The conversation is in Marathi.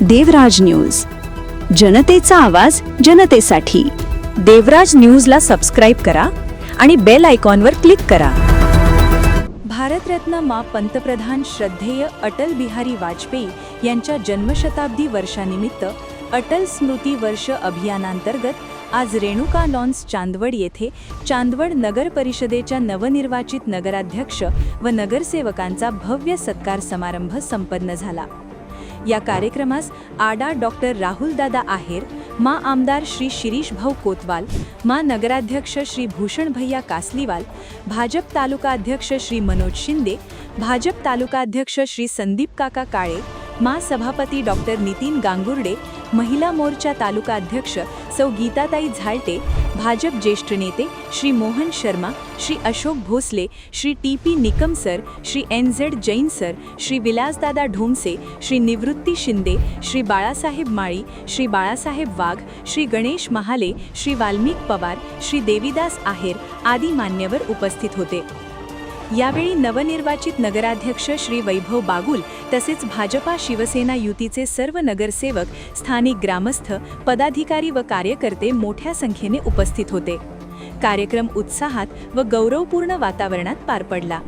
देवराज न्यूज, जनतेचा आवाज जनतेसाठी। देवराज न्यूजला सबस्क्राइब करा आणि बेल आयकॉनवर क्लिक करा। भारतरत्न मा पंतप्रधान श्रद्धेय अटल बिहारी वाजपेयी यांच्या जन्मशताब्दी वर्षानिमित्त अटल स्मृती वर्ष अभियानांतर्गत आज रेणुका लॉन्स चांदवड येथे चांदवड नगर परिषदेच्या नवनिर्वाचित नगराध्यक्ष व नगरसेवकांचा भव्य सत्कार समारंभ संपन्न झाला। या कार्यक्रमास आडा डॉक्टर राहुलदादा आहेर, मा आमदार श्री शिरीष भाऊ कोतवाल, मा नगराध्यक्ष श्री भूषण भैया कासलीवाल, भाजप तालुका अध्यक्ष श्री मनोज शिंदे, भाजप तालुका अध्यक्ष श्री संदीप काका काळे, मा सभापती डॉक्टर नितीन गांगुर्डे, महिला मोर्चा तालुका अध्यक्ष सौ गीताताई झालटे, भाजप ज्येष्ठ नेते Shri Mohan Sharma, Shri Ashok Bhosale, Shri T P. Nikam sir, Shri N Z. Jain sir, Shri Vilasdada Dhomse, Shri Nivrutti Shinde, Shri Balasaheb Mali, Shri Balasaheb Wagh, Shri Ganesh Mahale, Shri Valmik Pawar, Shri Devidas Aher आदी मान्यवर उपस्थित होते। यावेळी नवनिर्वाचित नगराध्यक्ष श्री वैभव बागुल तसेच भाजपा शिवसेना युतीचे सर्व नगरसेवक, स्थानिक ग्रामस्थ, पदाधिकारी व कार्यकर्ते मोठ्या संख्येने उपस्थित होते। कार्यक्रम उत्साहात व गौरवपूर्ण वातावरणात पार पडला।